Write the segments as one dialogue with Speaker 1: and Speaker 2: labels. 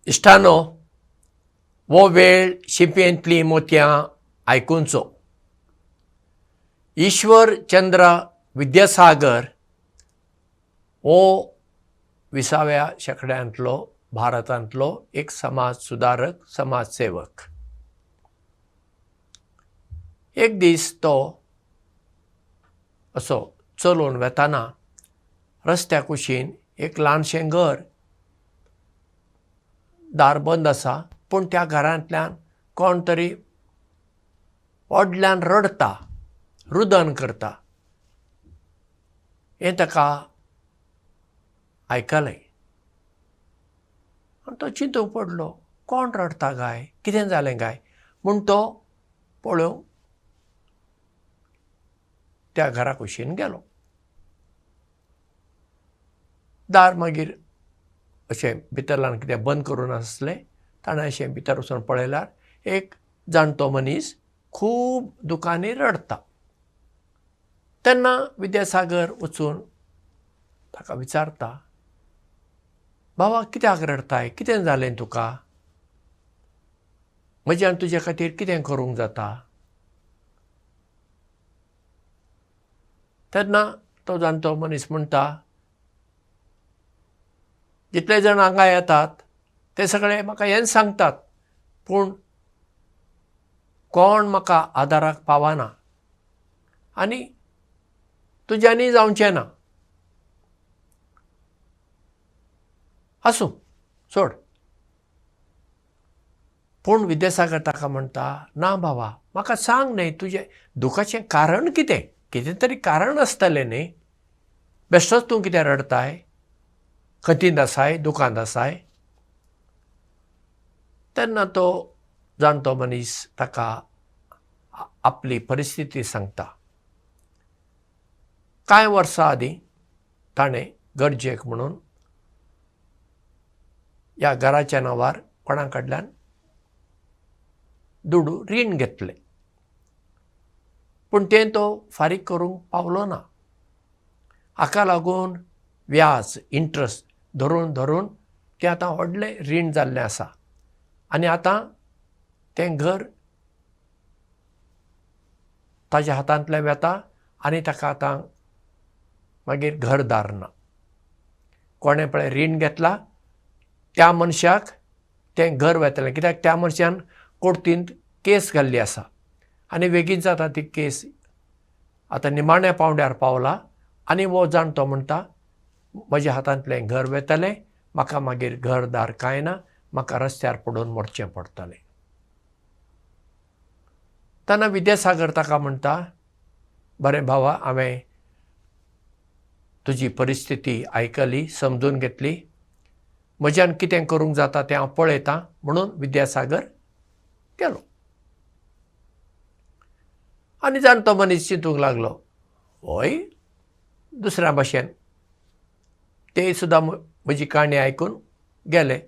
Speaker 1: इश्टानो, वो वेळ शिंपयेंतली मोतयां आयकुनचो. ईश्वर चंद्र विद्यासागर हो 20व्या शेंकड्यांतलो भारतांतलो एक समाज सुदारक, समाजसेवक. एक दीस तो असो चलून वेताना रस्त्या कुशीन एक ल्हानशें घर, दार बंद आसा, पूण त्या घरांतल्यान कोण तरी व्हडल्यान रडता, रुदन करता. हें ताका आयकलें आनी तो चिंतूंक पडलो, कोण रडता काय, कितें जालें काय म्हूण तो पळोवंक त्या घरा कुशीन गेलो. दार मागीर अशें भितरल्यान कितें बंद करून आसलें. ताणें अशें भितर वचून पळयल्यार एक जाणटो मनीस खूब दुखांनी रडता. तेन्ना विद्यासागर वचून ताका विचारता, बाबा कित्याक रडताय, कितें जालें तुका, म्हज्यान तुजे खातीर कितें करूंक जाता. तेन्ना तो जाणटो मनीस म्हणटा, जितले जाण हांगा येतात ते सगळे म्हाका हें सांगतात, पूण कोण म्हाका आदाराक पावना आनी तुज्यांनी जावचें ना. आसूं, सोड. पूण विद्यासागर ताका म्हणटा, ना बाबा, म्हाका सांग न्ही, तुजें दुखाचें कारण कितें, कितें तरी कारण आसतलें न्ही. बेश्टोच तूं कितें रडताय, खंतींत आसाय, दुखांत आसाय. तेन्ना तो जाणटो मनीस ताका आपली परिस्थिती सांगता. कांय वर्सां आदीं ताणें गरजेक म्हणून ह्या घराच्या नांवार कोणा कडल्यान दुडू रीण घेतलें, पूण तें तो फारीक करूंक पावलो ना. हाका लागून व्याज, इंट्रस्ट धरून धरून तें आतां व्हडलें रीण जाल्लें आसा आनी आतां तें घर ताच्या हातांतल्यान वेता आनी ताका आतां मागीर घरदार ना. कोणें पळय रीण घेतला त्या मनशाक तें घर वेतलें, कित्याक त्या मनशान कोर्टींत केस घाल्ली आसा आनी बेगीन जाता ती केस आतां निमाण्या पांवड्यार पावला आनी हो जाणटो म्हणटा, म्हज्या हातांतलें घर वेतलें, म्हाका मागीर घरदार कांय ना, म्हाका रस्त्यार पडून मरचें पडटलें. तेन्ना विद्यासागर ताका म्हणटा, बरें भावा, हांवें तुजी परिस्थिती आयकली, समजून घेतली, म्हज्यान कितें करूंक जाता तें हांव पळयतां. म्हणून विद्यासागर गेलो. आनी जाणटो मनीस चिंतूंक लागलो, होय दुसऱ्या भाशेन ते सुद्दां म्हजी काणी आयकून गेले,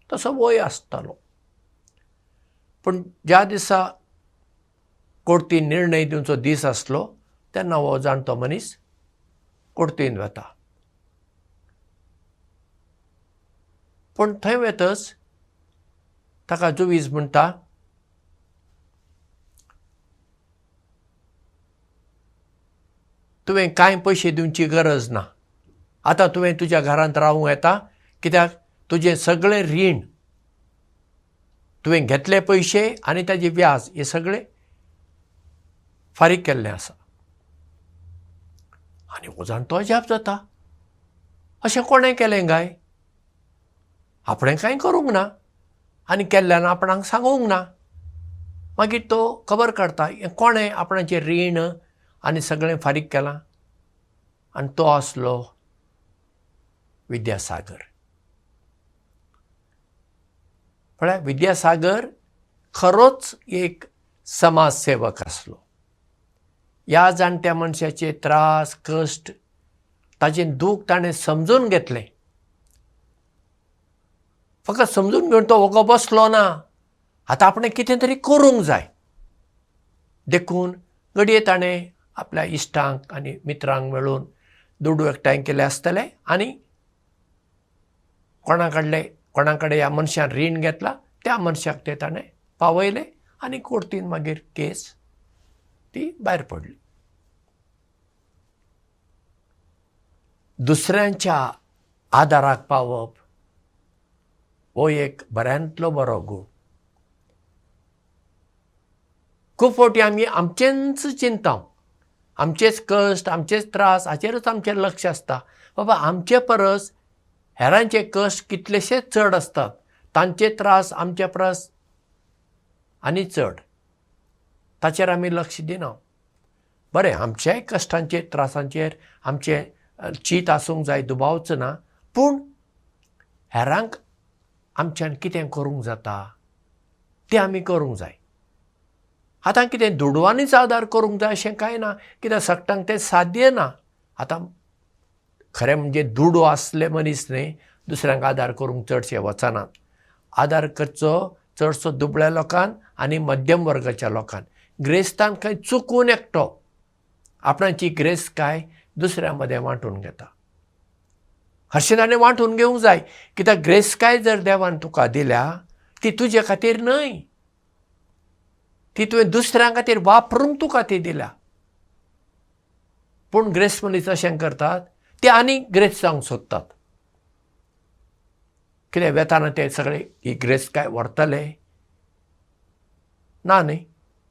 Speaker 1: तसो होय आसतलो. पूण ज्या दिसा कोर्टीन निर्णय दिवचो दीस आसलो तेन्ना हो जाणटो मनीस कोर्टीन वता. पूण थंय वेतच ताका जुवीज म्हणटा, तुवें कांय पयशे दिवची गरज ना, आतां तुवें तुज्या घरांत रावूं येता, कित्याक तुजें सगळें रीण, तुवें घेतले पयशे आनी ताजें व्याज हें सगळें फारीक केल्लें आसा. आनी हो जाणटो अजाप जाता, अशें कोणें केलें काय, आपणें कांय करूंक ना आनी केल्ल्यान आपणाक सांगूंक ना. मागीर तो खबर काडटा कोणें आपणाचें रीण आनी सगळें फारीक केलां, आनी तो आसलो विद्यासागर. म्हळ्यार विद्यासागर खरोच एक समाजसेवक आसलो. ह्या जाणट्या मनशाचे त्रास, कश्ट, ताचें दूख ताणें समजून घेतलें. फकत समजून घेवन तो वगो बसलो ना, आतां आपणें कितें तरी करूंक जाय. देखून घडये ताणें आपल्या इश्टांक आनी मित्रांक मेळून दुडू एकठांय केले आसतले आनी कोणाकडे ह्या मनशान रीण घेतला त्या मनशाक ते ताणें पावयले आनी कोर्टीन मागीर केस ती भायर पडली. दुसऱ्यांच्या आदाराक पावप हो एक बऱ्यांतलो बरो गूण. खूब फावटी आमी आमचेंच चिंताव, आमचेच कश्ट, आमचेच त्रास हाचेरच आमचें लक्ष आसता. बाबा आमचे परस हेरांचे कश्ट कितलेशेच चड आसतात, तांचे त्रास आमचे परस आनी चड, ताचेर आमी लक्ष दिना. बरें, आमच्याय कश्टांचेर त्रासांचेर आमचें चीत आसूंक जाय, दुबावच ना, पूण हेरांक आमच्यान कितें करूंक जाता तें आमी करूंक जाय. आतां कितें दुडवांनीच आदार करूंक जाय अशें कांय ना, कित्याक सगळ्यांक तें साध्य ना. आतां खरें म्हणजे दुडो आसले मनीस न्ही दुसऱ्यांक आदार करूंक चडशे वचनात. आदार करचो चडसो दुबळ्या लोकांक आनी मध्यम वर्गाच्या लोकांक. ग्रेस्तान खंय चुकून एकटो आपणाची ग्रेस काय दुसऱ्या मदें वांटून घेता. हरशीं ताणें वांटून घेवंक जाय, कित्याक ग्रेस काय जर देवान तुका दिल्या ती तुजे खातीर न्हय, ती तुवें दुसऱ्यां खातीर वापरूंक तुका ती दिल्या. पूण ग्रेस मनीस अशें करतात, ते आनी ग्रेस जावंक सोदतात. कितें वेताना ते सगळे ही ग्रेस काय व्हरतले ना न्ही.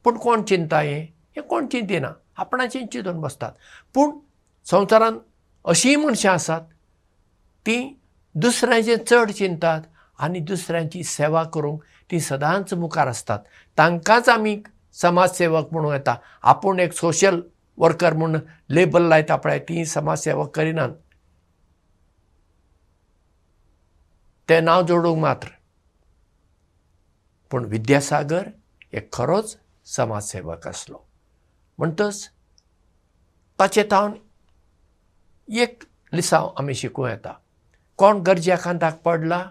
Speaker 1: पूण कोण चिंता हें कोण चिंतिना, आपणाचें चिंतून बसतात. पूण संवसारांत अशींय मनशां आसात तीं दुसऱ्यांचें चड चिंतात आनी दुसऱ्यांची सेवा करूंक ती सदांच मुखार आसतात. तांकांच आमी समाज सेवक म्हणूं येता. आपूण एक सोशल वर्कर म्हूण लेबल लायता पळय, ती समाज सेवक करिनात, तें नांव जोडूंक मात्र. पूण विद्यासागर एक खरोच समाज सेवक आसलो. म्हणटच ताचे तावन एक लिसांव आमी शिकूं येता. कोण गरजे खांदाक पडला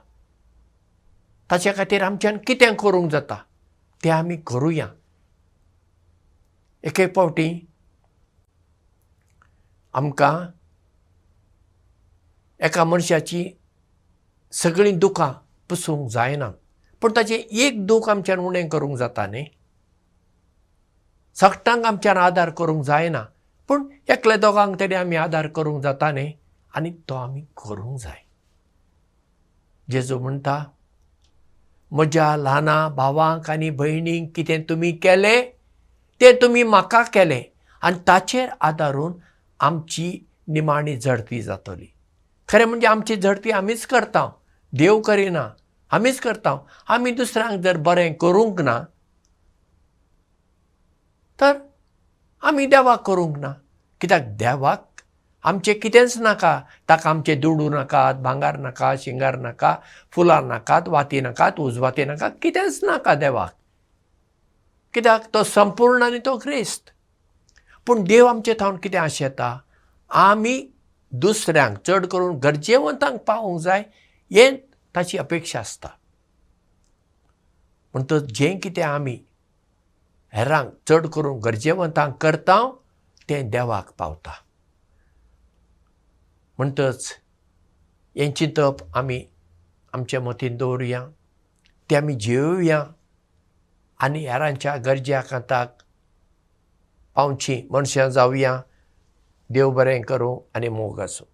Speaker 1: ताचे खातीर आमच्यान कितें करूंक जाता तें आमी करुया. एके फावटी आमकां एका मनशाची सगळीं दुखां पुसूंक जायना, पूण ताचें एक दूख आमच्यान उणें करूंक जाता न्ही. सगळ्यांक आमच्यान आदार करूंक जायना, पूण एकले दोगांक तरी आमी आदार करूंक जाता न्ही, आनी तो आमी करूंक जाय. जेजू म्हणटा, म्हज्या ल्हाना भावांक आनी भयणींक कितें तुमी केलें तें तुमी म्हाका केलें, आनी ताचेर आदारून आमची निमाणी झडटी जातली. खरें म्हणजे आमची झडटी आमीच करता, देव करिना, आमीच करता. आमी दुसऱ्यांक जर बरें करूंक ना तर आमी देवाक करूंक ना. कित्याक देवाक आमचें कितेंच नाका. ताका आमचे दुडू नाकात, भांगार नाका, शिंगार नाका, फुलां नाकात, वाती नाकात, उजवाती नाका, कितेंच नाका देवाक. कित्याक तो संपूर्ण आनी तो क्रिस्त. पूण देव आमचे थावन कितें आशेता, आमी दुसऱ्यांक चड करून गरजेवंतांक पावोवंक जाय हें ताची अपेक्षा आसता. म्हणटच जें कितें आमी हेरांक चड करून गरजेवंतांक करता तें देवाक पावता. म्हणटच हें चिंतप आमी आमच्या मतीन दवरुया, तें आमी जेवया आनी हेरांच्या गरज्या खाताक पावची मनशां जावया. देव बरें करूं आनी मोग आसूं.